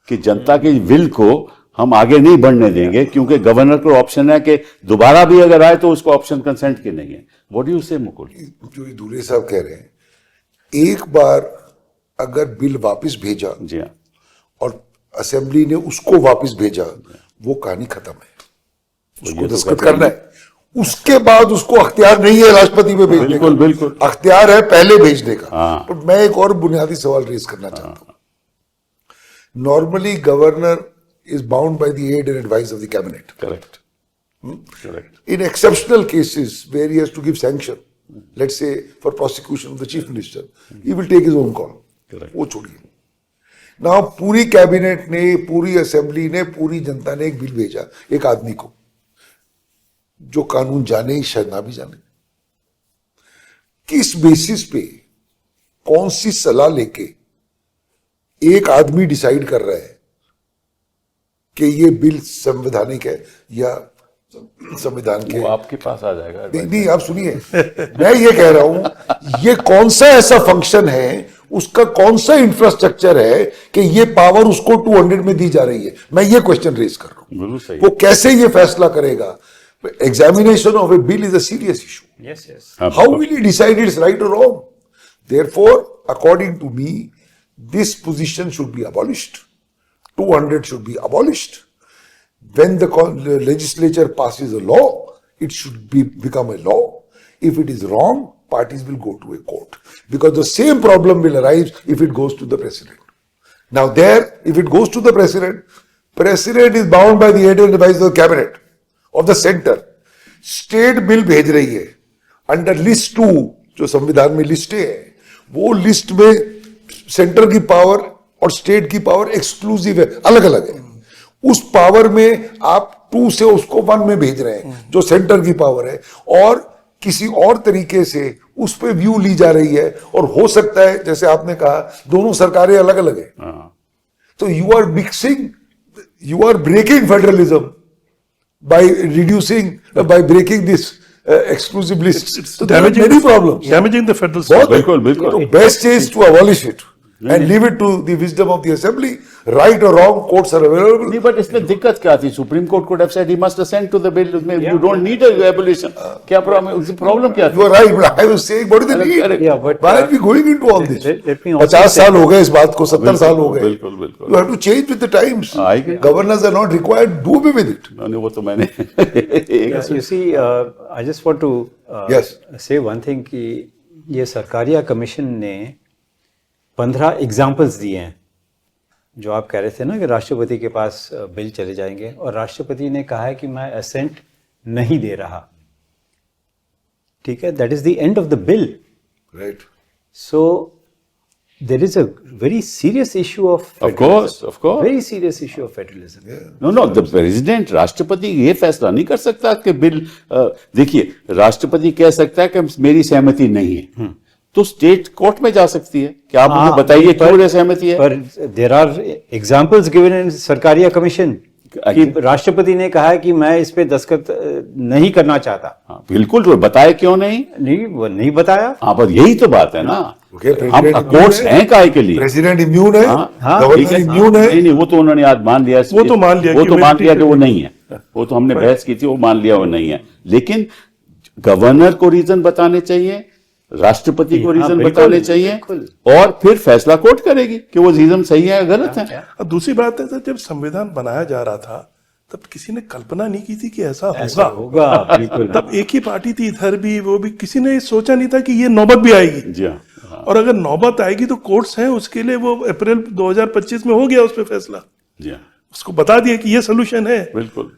Speaker 1: कि जनता की विल को हम आगे नहीं बढ़ने देंगे, क्योंकि गवर्नर को ऑप्शन है कि दोबारा भी अगर आए तो उसको ऑप्शन कंसेंट की नहीं है। व्हाट डू यू से मुकुल?
Speaker 4: जो दूल्हे साहब कह रहे हैं, एक बार अगर बिल वापस भेजा,
Speaker 1: जी हाँ,
Speaker 4: और असेंबली ने उसको वापस भेजा, वो कहानी खत्म है, उसको दस्तखत करना है। उसके बाद उसको अख्तियार नहीं है राष्ट्रपति में भेजने का,
Speaker 1: बिल्कुल
Speaker 4: अख्तियार है पहले भेजने का।
Speaker 1: हाँ।
Speaker 4: तो मैं एक और बुनियादी सवाल रेज करना चाहता हूं। Normally governor is bound by the aid and advice of the cabinet.
Speaker 1: Correct correct
Speaker 4: In exceptional cases where he has to give sanction, let's say for prosecution of the chief minister, he will take his own call.
Speaker 1: Correct.
Speaker 4: वो छोड़िए. Now पूरी cabinet ने, पूरी assembly ने, पूरी जनता ने एक bill भेजा एक आदमी को जो कानून जाने शायद ना भी जाने. किस बेसिस पे, कौन सी सलाह लेके एक आदमी डिसाइड कर रहा है कि ये बिल संवैधानिक है या संविधान के?
Speaker 1: वो आपके पास आ जाएगा.
Speaker 4: नहीं, आप सुनिए, मैं ये कह रहा हूं ये कौन सा ऐसा फंक्शन है, उसका कौन सा इंफ्रास्ट्रक्चर है कि ये पावर उसको 200 में दी जा रही है? मैं ये क्वेश्चन रेज कर रहा हूं.
Speaker 1: बिल्कुल सही.
Speaker 4: वो कैसे ये फैसला करेगा? Examination of A bill is a serious issue.
Speaker 2: Yes, yes.
Speaker 4: How will he decide it's right or wrong? Therefore, according to me, this position should be abolished. 200 should be abolished. When the legislature passes a law, it should become a law. If it is wrong, parties will go to a court. Because the same problem will arise if it goes to the president. Now there, if it goes to the president, president is bound by the aid and advice of the cabinet, of the center. State bill भेज रही है. Under list 2 जो संविधान में लिस्टें हैं, वो list में centre की पावर और स्टेट की पावर एक्सक्लूसिव है, अलग अलग है. उस पावर में आप 2 से उसको 1 में भेज रहे हैं जो सेंटर की पावर है, और किसी और तरीके से उस पर व्यू ली जा रही है. और हो सकता है जैसे आपने कहा दोनों सरकारें अलग अलग है, तो you are mixing, you are breaking federalism by reducing, by breaking this exclusive lists. So there are many problems.
Speaker 3: Damaging the federal
Speaker 4: बहुत
Speaker 3: system.
Speaker 1: बिल्कुल बिल्कुल.
Speaker 4: तो best is to abolish it and leave it to the wisdom of the assembly. Right or wrong, courts are available.
Speaker 1: नहीं, but इसमें दिक्कत क्या थी? Supreme court could have said he must assent to the bill. You don't need a abolition. क्या problem क्या
Speaker 4: You are right, but I was saying, what is the need?
Speaker 1: correct.
Speaker 2: Yeah, but,
Speaker 4: Why are we going into all this?
Speaker 2: let me also
Speaker 4: 50
Speaker 2: say-
Speaker 4: साल हो गए इस बात को, 70 साल हो गए.
Speaker 1: बिल्कुल बिल्कुल.
Speaker 4: You have to change with the times.
Speaker 1: I agree.
Speaker 4: Governors are not required. Do away with it.
Speaker 1: नहीं, वो तो मैंने
Speaker 2: Yes, you see, I just want to
Speaker 4: Yes.
Speaker 2: say one thing कि ये सरकारिया कमीशन ने 15 एग्जाम्पल्स दिए हैं. जो आप कह रहे थे ना कि राष्ट्रपति के पास बिल चले जाएंगे, और राष्ट्रपति ने कहा है कि मैं असेंट नहीं दे रहा. ठीक है, that is the end of the bill.
Speaker 4: Right.
Speaker 2: So there is a very serious issue of
Speaker 1: of course.
Speaker 2: very serious issue of federalism.
Speaker 1: Know the president, राष्ट्रपति ये फैसला नहीं कर सकता कि बिल, देखिए राष्ट्रपति कह सकता है कि मेरी सहमति नहीं है, तो स्टेट कोर्ट में जा सकती है कि आप मुझे बताइए क्यों मेरी सहमति है.
Speaker 2: पर there are examples given in Sarkaria commission कि राष्ट्रपति ने कहा है कि मैं इस पे दस्तखत नहीं करना चाहता.
Speaker 1: हाँ, बिल्कुल, तो बताए क्यों नहीं?
Speaker 2: नहीं, वो नहीं बताया.
Speaker 1: हाँ, पर यही तो बात है ना.
Speaker 4: Okay,
Speaker 1: हम
Speaker 4: president
Speaker 1: कोर्ट्स
Speaker 4: immune है.
Speaker 1: हैं काहे के लिए?
Speaker 4: प्रेसिडेंट इम्यून है,
Speaker 2: हाँ,
Speaker 1: ठीक
Speaker 4: गवर्नर
Speaker 1: है.
Speaker 4: इम्यून है.
Speaker 1: नहीं, वो तो उन्होंने आज मान लिया.
Speaker 3: वो तो मान लिया
Speaker 1: वो
Speaker 3: कि
Speaker 1: तो मान
Speaker 3: immunity
Speaker 1: लिया कि वो नहीं है. वो तो हमने बहस की थी, वो मान लिया वो नहीं है. लेकिन गवर्नर को रीजन बताने चाहिए, राष्ट्रपति को
Speaker 2: हाँ,
Speaker 1: रीजन
Speaker 2: बिल्कुल,
Speaker 1: बताने चाहिए,
Speaker 2: बिल्कुल.
Speaker 1: और फिर फैसला कोर्ट करेगी कि वो रीजन सही है या गलत है.
Speaker 3: अब दूसरी बात है, जब संविधान बनाया जा रहा था तब किसी ने कल्पना नहीं की थी कि ऐसा
Speaker 2: ऐसा
Speaker 3: होगा.
Speaker 2: होगा, बिल्कुल.
Speaker 3: तब एक ही पार्टी थी, इधर भी वो भी, किसी ने सोचा नहीं था कि ये नौबत भी आएगी.
Speaker 1: जी हाँ.
Speaker 3: और अगर नौबत आएगी तो कोर्ट्स हैं उसके लिए, वो अप्रैल 2025 में हो गया उस पर फैसला,
Speaker 1: जी हाँ,
Speaker 3: उसको बता दिया कि ये सोल्यूशन है.
Speaker 1: बिल्कुल.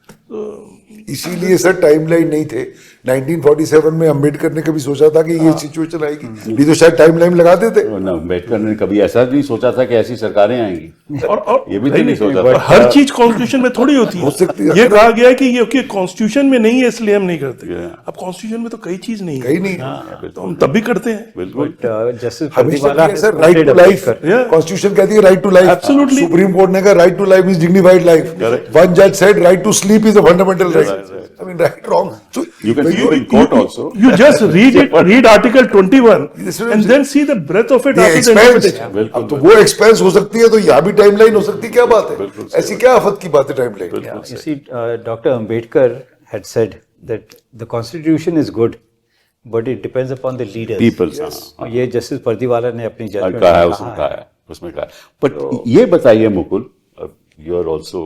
Speaker 4: इसीलिए सर टाइमलाइन नहीं थे. 1947 में अम्बेडकर ने कभी सोचा था कि ये सिचुएशन आएगी? नहीं तो शायद टाइमलाइन लगा देते.
Speaker 1: ना, अम्बेडकर ने कभी ऐसा नहीं सोचा था कि ऐसी सरकारें आएंगी.
Speaker 3: और
Speaker 1: ये भी तो नहीं सोचा
Speaker 3: और
Speaker 1: था.
Speaker 3: हर चीज कॉन्स्टिट्यूशन में थोड़ी होती
Speaker 4: हो सकती
Speaker 3: है.
Speaker 4: है.
Speaker 3: ये कहा गया है कि ये कॉन्स्टिट्यूशन में नहीं है इसलिए हम नहीं करते.
Speaker 1: Yeah.
Speaker 3: अब कॉन्स्टिट्यूशन में तो कई चीज नहीं है,
Speaker 4: कहीं नहीं.
Speaker 3: तो हम तब भी करते हैं.
Speaker 1: बिल्कुल.
Speaker 2: जस्टिस
Speaker 4: हमेशा
Speaker 2: प्रतिवाला
Speaker 4: किया sir, right to life.
Speaker 3: Yeah.
Speaker 4: Constitution कहती है right to life.
Speaker 3: Absolutely.
Speaker 4: Supreme court ने कहा right to life is dignified life. One जज said right to sleep is a fundamental right. I mean right wrong. So
Speaker 1: You can go in court also.
Speaker 3: You just read Article 21
Speaker 4: This is what
Speaker 3: and
Speaker 4: I'm
Speaker 3: then see the breadth of it
Speaker 4: ये
Speaker 3: after the
Speaker 4: expense.
Speaker 3: interpretation.
Speaker 4: अब तो वो expense हो सकती है, तो यहाँ भी टाइमलाइन हो सकती है. क्या बात है? ऐसी क्या आफत की बात है timeline?
Speaker 2: You see, Dr. Ambedkar had said that the constitution is good, but it depends upon the leaders.
Speaker 1: Peoples, हाँ.
Speaker 2: ये जस्टिस परदीवाला ने अपनी जजमेंट
Speaker 1: कहा है, उसमें कहा है, उसमें कहा है. बट ये बताइए Mukul, you are also,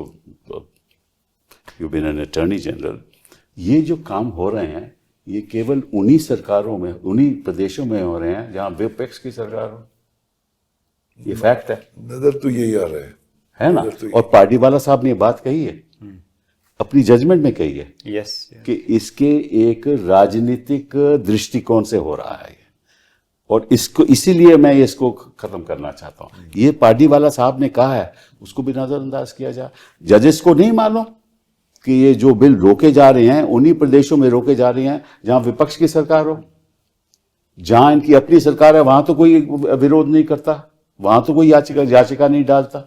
Speaker 1: you been an attorney general, ये जो काम हो रहे हैं ये केवल उन्हीं सरकारों में, उन्हीं प्रदेशों में हो रहे हैं जहां विपक्ष की सरकार हो. ये फैक्ट है.
Speaker 4: नजर तो यही आ रहा है.
Speaker 1: है ना।
Speaker 4: उधर तो
Speaker 1: और पार्टीवाला साहब ने ये बात कही है, अपनी जजमेंट में कही है
Speaker 2: यस
Speaker 1: कि इसके एक राजनीतिक दृष्टिकोण से हो रहा है ये। और इसको इसीलिए मैं इसको खत्म करना चाहता हूं। ये पार्टीवाला साहब ने कहा है, उसको भी नजरअंदाज किया जाए। जजेस को नहीं मालूम कि ये जो बिल रोके जा रहे हैं उन्हीं प्रदेशों में रोके जा रहे हैं जहां विपक्ष की सरकार हो। जहां इनकी अपनी सरकार है वहां तो कोई विरोध नहीं करता, वहां तो कोई याचिका नहीं डालता।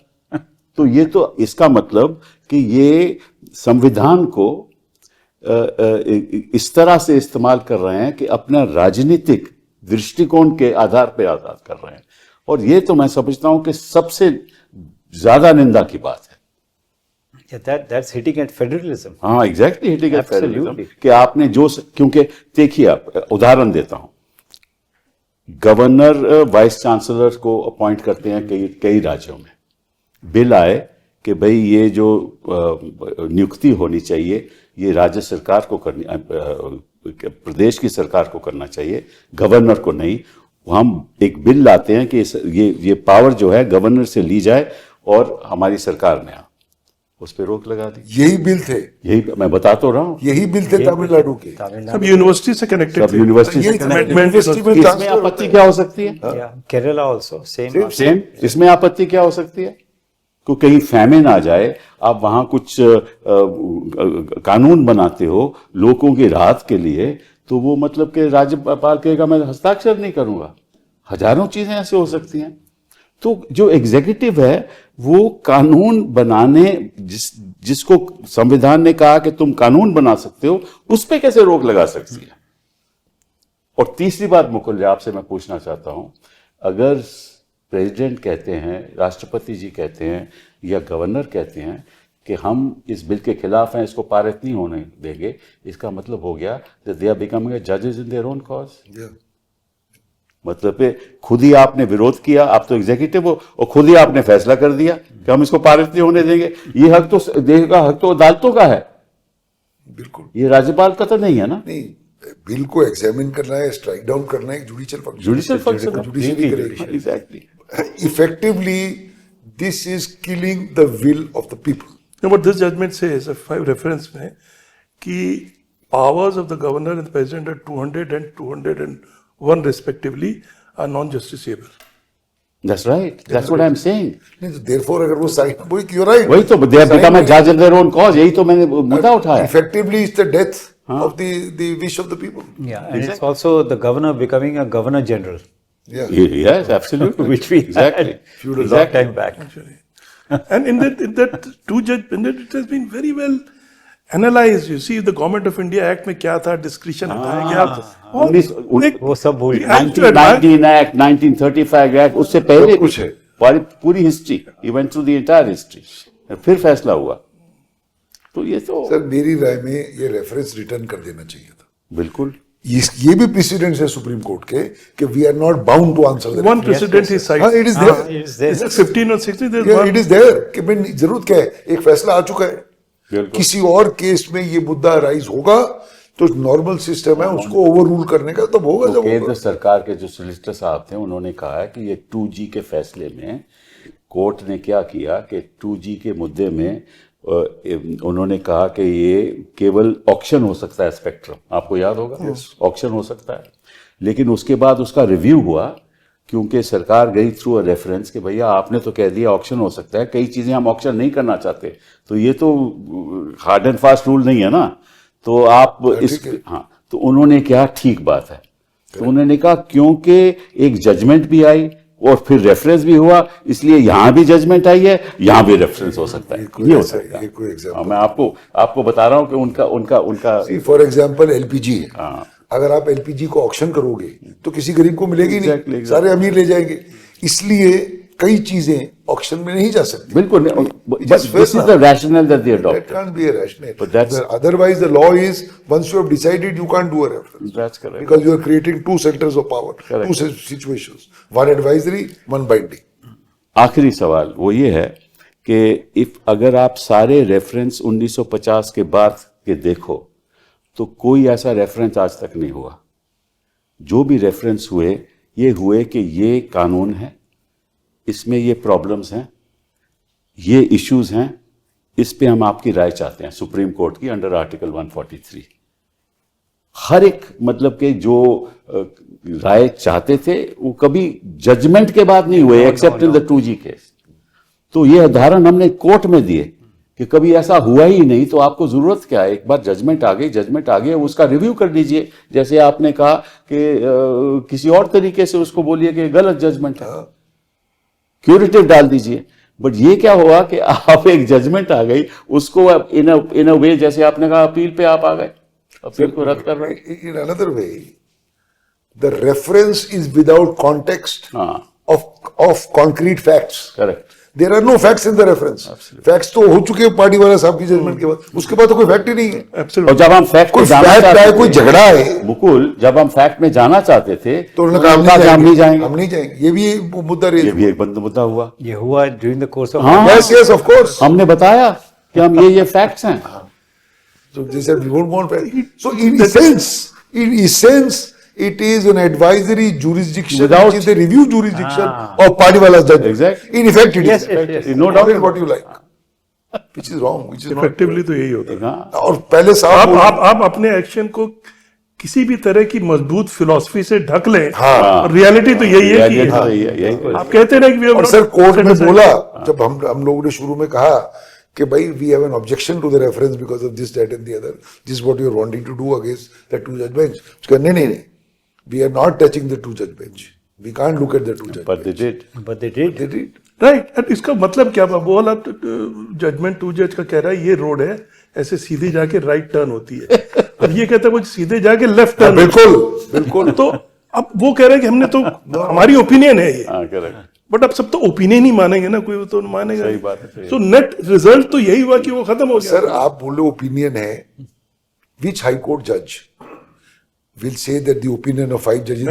Speaker 1: तो ये तो इसका मतलब कि ये संविधान को इस तरह से इस्तेमाल कर रहे हैं कि अपना राजनीतिक दृष्टिकोण के आधार पर आजाद कर रहे हैं। और ये तो मैं समझता हूं कि सबसे ज्यादा निंदा की बात है।
Speaker 2: that's hitting at federalism.
Speaker 1: हाँ, exactly hitting at
Speaker 2: Absolutely.
Speaker 1: Federalism कि आपने जो क्योंकि देखिए, आप उदाहरण देता हूं, गवर्नर वाइस चांसलर को अपॉइंट करते हैं कई राज्यों में। बिल आए कि भाई ये जो नियुक्ति होनी चाहिए ये राज्य सरकार को करनी, प्रदेश की सरकार को करना चाहिए, गवर्नर को नहीं। हम एक बिल लाते हैं कि ये पावर जो है गवर्नर से ली जाए और हमारी सरकार ने उस पर रोक लगा दी।
Speaker 4: यही बिल थे,
Speaker 1: यही मैं बता तो रहा हूं।
Speaker 4: यही बिल थे तमिलनाडु के।
Speaker 3: सब यूनिवर्सिटी से कनेक्टेड
Speaker 1: सब यूनिवर्सिटी से
Speaker 4: यही
Speaker 1: connected।
Speaker 4: यूनिवर्सिटी में
Speaker 1: इसमें
Speaker 4: ट्रांसफर
Speaker 1: आपत्ति क्या हो सकती है?
Speaker 2: Yeah, Kerala also same.
Speaker 1: Same, इसमें आपत्ति क्या हो सकती है? को कहीं फैमिन आ जाए, आप वहां कुछ कानून बनाते हो लोगों की राहत के लिए, तो वो मतलब कि राज्यपाल कहेगा मैं हस्ताक्षर नहीं करूंगा। हजारों चीजें ऐसे हो सकती हैं। तो जो एग्जीक्यूटिव है वो कानून बनाने, जिसको संविधान ने कहा कि तुम कानून बना सकते हो, उस पे कैसे रोक लगा सकती है? और तीसरी बात मुकुल आपसे मैं पूछना चाहता हूं, अगर प्रेसिडेंट कहते हैं, राष्ट्रपति जी कहते हैं या गवर्नर कहते हैं कि हम इस बिल के खिलाफ हैं, इसको पारित नहीं होने देंगे, इसका मतलब हो गया that they are becoming judges in their own cause। मतलब पे खुद ही आपने विरोध किया, आप तो एग्जीक्यूटिव हो, और खुद ही आपने फैसला कर दिया कि हम इसको पारित नहीं होने देंगे। ये हक तो देगा, हक तो अदालतों का है,
Speaker 4: बिल्कुल
Speaker 1: ये राज्यपाल का तो नहीं है ना।
Speaker 4: नहीं। बिल को एग्जामिन करना है, स्ट्राइक डाउन करना है, judicial function,
Speaker 1: judicial function
Speaker 4: judiciary करेगी।
Speaker 1: Exactly.
Speaker 4: Effectively, this is killing the will of the people.
Speaker 3: No, but this judgment says, if I reference में, कि powers of the governor and the president are 200 and 201 respectively are non-justiciable.
Speaker 1: That's right, that's what I'm saying।
Speaker 4: नहीं तो therefore अगर वो sign, वही you're right,
Speaker 1: वही तो they have become a judge in their own cause, यही तो मैंने मुद्दा उठाया।
Speaker 4: effectively it's the death of the wish of the people.
Speaker 2: Yeah, and it's also the governor becoming a governor general,
Speaker 4: Yeah.
Speaker 1: Yes, absolutely,
Speaker 2: which we
Speaker 1: exactly,
Speaker 2: had a long time back.
Speaker 3: Actually. And in that it has been very well analyzed. You see, the Government of India Act में क्या था, discretion हटाया गया। और
Speaker 2: वो सब भूल गए।
Speaker 1: 1919 Act, 1935 Act, उससे पहले
Speaker 4: सब कुछ है।
Speaker 1: पूरी history, he went through the entire history, फिर फैसला हुआ। तो ये तो
Speaker 4: सर मेरी राय में ये रेफरेंस रिटर्न कर देना चाहिए था।
Speaker 1: बिल्कुल
Speaker 4: ये भी प्रेसिडेंट है सुप्रीम कोर्ट के कि we are not bound to answer
Speaker 3: one precedent he cites.
Speaker 4: It is there,
Speaker 2: It's there.
Speaker 3: Is it 15 or 16? There's one.
Speaker 4: It is there कि मैं जरूरत क्या है, एक फैसला आ चुका है।
Speaker 1: बिल्कुल।
Speaker 4: किसी और केस में ये मुद्दा राइज होगा तो नॉर्मल सिस्टम है उसको ओवर रूल करने का, तब होगा
Speaker 1: तो
Speaker 4: जब
Speaker 1: केंद्र
Speaker 4: होगा।
Speaker 1: सरकार के जो सोलिसिटर साहब थे उन्होंने कहा है कि ये 2G के फैसले में कोर्ट ने क्या किया कि 2G के मुद्दे में उन्होंने कहा कि ये केवल ऑक्शन हो सकता है, स्पेक्ट्रम आपको याद होगा, ऑक्शन हो सकता है। लेकिन उसके बाद उसका रिव्यू हुआ, क्योंकि सरकार गई थ्रू अ रेफरेंस कि भैया आपने तो कह दिया ऑक्शन हो सकता है, कई चीजें हम ऑक्शन नहीं करना चाहते, तो ये तो हार्ड एंड फास्ट रूल नहीं है ना, तो आप इस हाँ, तो उन्होंने क्या ठीक बात है, तो उन्होंने कहा क्योंकि एक जजमेंट भी आई और फिर रेफरेंस भी हुआ, इसलिए यहां भी जजमेंट आई है, यहां भी रेफरेंस हो सकता है, ये हो सकता है।
Speaker 4: कोई एग्जांपल
Speaker 1: हाँ, मैं आपको बता रहा हूं कि उनका
Speaker 4: फॉर एग्जांपल एलपीजी है,
Speaker 1: हाँ।
Speaker 4: अगर आप एलपीजी को ऑक्शन करोगे तो किसी गरीब को मिलेगी
Speaker 1: Exactly,
Speaker 4: नहीं,
Speaker 1: exactly.
Speaker 4: सारे अमीर ले जाएंगे, इसलिए कई चीजें ऑक्शन में नहीं जा सकती।
Speaker 1: बिल्कुल this is the rational that they
Speaker 4: That
Speaker 1: adopt.
Speaker 4: can't be a rationale.
Speaker 1: But that's-
Speaker 4: Otherwise, the law is once you have decided, you can't do a reference.
Speaker 1: That's correct.
Speaker 4: Because you are creating two centers of power,
Speaker 1: Correct.
Speaker 4: two situations, one advisory, one binding.
Speaker 1: आखिरी सवाल वो ये है कि अगर आप सारे reference 1950 के बाद के देखो तो कोई ऐसा रेफरेंस आज तक नहीं हुआ। जो भी रेफरेंस हुए कि ये कानून है, इसमें ये प्रॉब्लम्स हैं, ये इश्यूज हैं, इस पे हम आपकी राय चाहते हैं सुप्रीम कोर्ट की अंडर आर्टिकल 143। हर एक मतलब के जो राय चाहते थे वो कभी जजमेंट के बाद नहीं हुए, accept in the 2G case. तो ये उदाहरण हमने कोर्ट में दिए कि कभी ऐसा हुआ ही नहीं, तो आपको जरूरत क्या है? एक बार जजमेंट आ गई, उसका रिव्यू कर लीजिए। जैसे आपने कहा कि किसी और तरीके से उसको बोलिए कि गलत जजमेंट है, क्यूरेटिव डाल दीजिए। बट ये क्या हुआ कि आप एक जजमेंट आ गई, उसको इन अ वे, जैसे आपने कहा अपील पे आप आ गए, अपील को रद्द कर रहे हैं।
Speaker 4: In another way, the reference is without context of concrete facts.
Speaker 1: Correct.
Speaker 4: There are no facts in the reference. Facts तो हो चुके हैं पार्टी वाला साहब की जजमेंट के बाद, उसके बाद तो कोई फैक्ट ही नहीं है।
Speaker 1: और जब हम फैक्ट
Speaker 4: कोई
Speaker 1: में जाना
Speaker 4: fact
Speaker 1: चाहते
Speaker 4: है, कोई
Speaker 1: थे,
Speaker 4: झगड़ा है,
Speaker 1: मुकुल, जब हम फैक्ट में जाना चाहते थे
Speaker 4: तो उन्होंने कहा हम नहीं जाएंगे, हम
Speaker 1: जाएंगे।
Speaker 4: नहीं जाएंगे। ये भी एक मुद्दा
Speaker 1: ये
Speaker 4: रेज
Speaker 1: भी एक बंद मुद्दा हुआ।
Speaker 2: ये हुआ ड्यूरिंग द कोर्स ऑफ
Speaker 1: हाँ,
Speaker 4: Yes, yes, of course.
Speaker 1: हमने बताया कि हम ये फैक्ट्स हैं।
Speaker 4: So they said we won't want fact. So in essence, it is an advisory jurisdiction,
Speaker 1: Without-
Speaker 4: which is the review jurisdiction of party wala's judgment.
Speaker 1: Exactly.
Speaker 4: In effect, it
Speaker 2: Yes,
Speaker 4: is.
Speaker 2: yes, yes.
Speaker 1: No
Speaker 4: Call
Speaker 1: doubt
Speaker 4: it what
Speaker 1: about
Speaker 4: you like. Which is wrong, which is not.
Speaker 3: Effectively तो यही होता है।
Speaker 1: it. हाँ,
Speaker 4: और पहले साहब
Speaker 3: आप अपने एक्शन को किसी भी तरह की मजबूत फिलॉसफी से ढक लें,
Speaker 4: हाँ।
Speaker 3: रियलिटी तो यही है
Speaker 1: ये
Speaker 3: कि
Speaker 1: तो यही
Speaker 3: आप कहते रहे कि we have
Speaker 4: और
Speaker 3: not
Speaker 4: सर कोर्ट में
Speaker 3: set aside-
Speaker 4: बोला, जब हम लोगों ने शुरू में कहा कि भाई we have an objection to the reference because of this that and the other, this what you are wanting to do against the two जज बेंच। उसका नहीं, we are not touching the two जज bench, we can't look at the two जज
Speaker 1: but they did.
Speaker 2: But they did.
Speaker 3: Right. And इसका मतलब क्या? वो वाला जजमेंट टू जज का कह रहा है ये रोड है, ऐसे सीधी जाके राइट टर्न होती है। अब ये कहता है वो सीधे जाके लेफ्ट टर्न।
Speaker 4: बिल्कुल।
Speaker 3: तो अब वो कह रहे हैं कि हमने तो हमारी ओपिनियन है ये,
Speaker 1: हाँ, करेक्ट।
Speaker 3: बट अब सब तो ओपिनियन ही मानेंगे ना, कोई तो मानेगा।
Speaker 1: सही बात है, सही
Speaker 3: तो नेट रिजल्ट तो यही हुआ कि वो खत्म हो गया।
Speaker 4: सर आप बोले ओपिनियन है, विच हाई कोर्ट जज will say that the opinion of 5 जजेस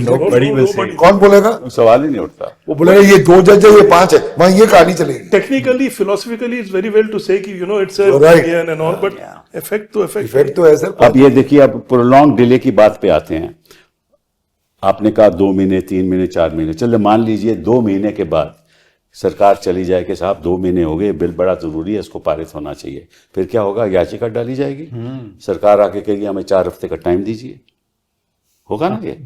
Speaker 2: nobody will say.
Speaker 4: कौन बोलेगा?
Speaker 1: सवाल ही नहीं उठता।
Speaker 4: वो बोलेगा ये 2 जज है, ये 5 है, वहां ये कहानी चलेगी।
Speaker 3: Technically philosophically it's very well to say कि you know it's a
Speaker 4: Right.
Speaker 3: Opinion and all, but effect तो
Speaker 4: इफेक्ट तो है सर।
Speaker 1: अब ये देखिए, अब प्रोलॉन्ग डिले की बात पे आते हैं। आपने कहा 2 महीने, 3 महीने, 4 महीने, चलिए मान लीजिए 2 महीने के बाद सरकार चली जाए कि साहब 2 महीने हो गए, बिल बड़ा जरूरी है, इसको पारित होना चाहिए। फिर क्या होगा? याचिका डाली जाएगी, सरकार आके कहेगी हमें 4 हफ्ते का टाइम दीजिए। होगा ना ये?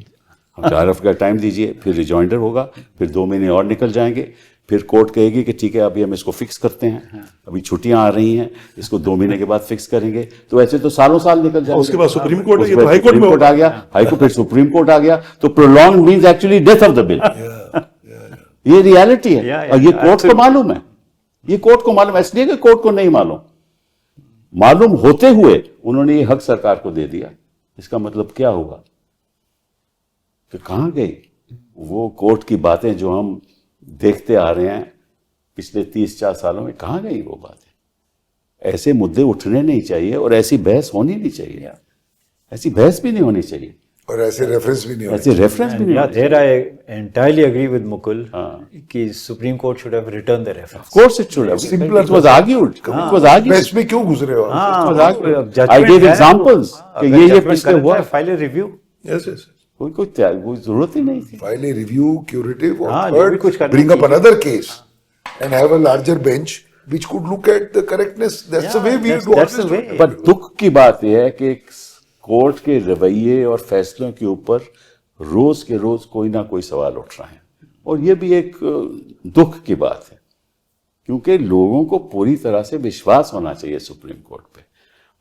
Speaker 1: हम 4 हफ्ते का टाइम दीजिए, फिर रिजॉइंडर होगा, फिर 2 महीने और निकल जाएंगे, फिर कोर्ट कहेगी कि ठीक है अभी हम इसको फिक्स करते हैं, अभी छुट्टियां आ रही हैं, इसको 2 महीने के बाद फिक्स करेंगे। तो ऐसे तो सालों साल निकल जाएंगे।
Speaker 3: उसके बाद सुप्रीम कोर्ट,
Speaker 1: उसके
Speaker 3: ये तो
Speaker 1: बाद
Speaker 3: हाई कोर्ट में
Speaker 1: सुप्रीम कोर्ट आ गया, हाई कोर्ट, फिर सुप्रीम कोर्ट आ गया। तो prolong means actually death of the bill. ये रियलिटी है।
Speaker 2: Yeah,
Speaker 1: और ये
Speaker 2: yeah,
Speaker 1: कोर्ट को मालूम है, ये कोर्ट को मालूम है, इसलिए कि कोर्ट को नहीं मालूम होते हुए उन्होंने ये हक सरकार को दे दिया। इसका मतलब क्या होगा कि कहां गई वो कोर्ट की बातें जो हम देखते आ रहे हैं पिछले 30-4 सालों में? कहां गई वो बातें? ऐसे मुद्दे उठने नहीं चाहिए और ऐसी बहस होनी नहीं चाहिए, ऐसी बहस भी नहीं होनी चाहिए,
Speaker 4: और ऐसे रेफरेंस भी नहीं
Speaker 1: ऐसे रेफरेंस भी नहीं
Speaker 2: Yeah,
Speaker 1: होने चाहिए।
Speaker 2: there I entirely agree with Mukul कि Supreme Court should have returned the reference.
Speaker 1: Of course it should have.
Speaker 4: Simpler
Speaker 1: It was argued. It was argued.
Speaker 4: मैं इसमें क्यों घुस रहे हो आप?
Speaker 2: हाँ,
Speaker 1: was argued.
Speaker 2: अब judgment
Speaker 1: I gave
Speaker 2: है,
Speaker 1: examples
Speaker 2: तो
Speaker 1: कि
Speaker 2: अगर
Speaker 1: ये
Speaker 2: judgment
Speaker 1: पिछले
Speaker 2: गलत
Speaker 1: हुआ।
Speaker 2: है, file a review।
Speaker 3: Yes yes.
Speaker 1: कोई जरूरत ही नहीं थी।
Speaker 4: File a review, curative, or
Speaker 2: हाँ, जो भी
Speaker 4: third,
Speaker 2: कुछ करना
Speaker 4: bring up
Speaker 2: चाहिए।
Speaker 4: another case and have a larger bench which could look at the correctness. That's the way we have to
Speaker 2: that's the
Speaker 4: always do
Speaker 2: way.
Speaker 4: it.
Speaker 1: पर दुख की बात यह है कि कोर्ट के रवैये और फैसलों के ऊपर रोज के रोज कोई ना कोई सवाल उठ रहा है, और ये भी एक दुख की बात है, क्योंकि लोगों को पूरी तरह से विश्वास होना चाहिए सुप्रीम कोर्ट पे,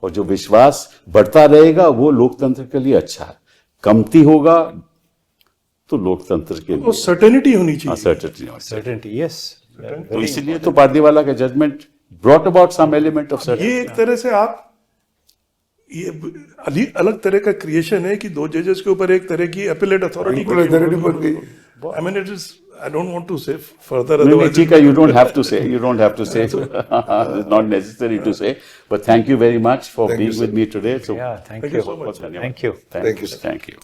Speaker 1: और जो विश्वास बढ़ता रहेगा वो लोकतंत्र के लिए अच्छा है। कमती होगा तो लोकतंत्र के
Speaker 3: वो
Speaker 1: लिए
Speaker 3: सर्टेनिटी होनी चाहिए।
Speaker 1: uncertainty होगी।
Speaker 2: Certainty, yes.
Speaker 1: तो इसलिए तो पारदीवाला का judgment brought about some element of
Speaker 3: ये एक तरह से आप ये अलग तरह का क्रिएशन है कि 2 जजेस के ऊपर एक तरह की अपीलेट अथॉरिटी
Speaker 4: Equal authority बन गई।
Speaker 3: I mean it is I don't want to say further
Speaker 1: नहीं,
Speaker 3: अदरवाइज
Speaker 1: ठीक है, you don't have to say, it's not necessary to say, but thank you very much for
Speaker 4: Thank you,
Speaker 1: being
Speaker 4: sir.
Speaker 1: with me today. So,
Speaker 2: Yeah, thank
Speaker 3: Thank you
Speaker 2: you.
Speaker 3: so much.
Speaker 2: Thank you.
Speaker 1: Thank you.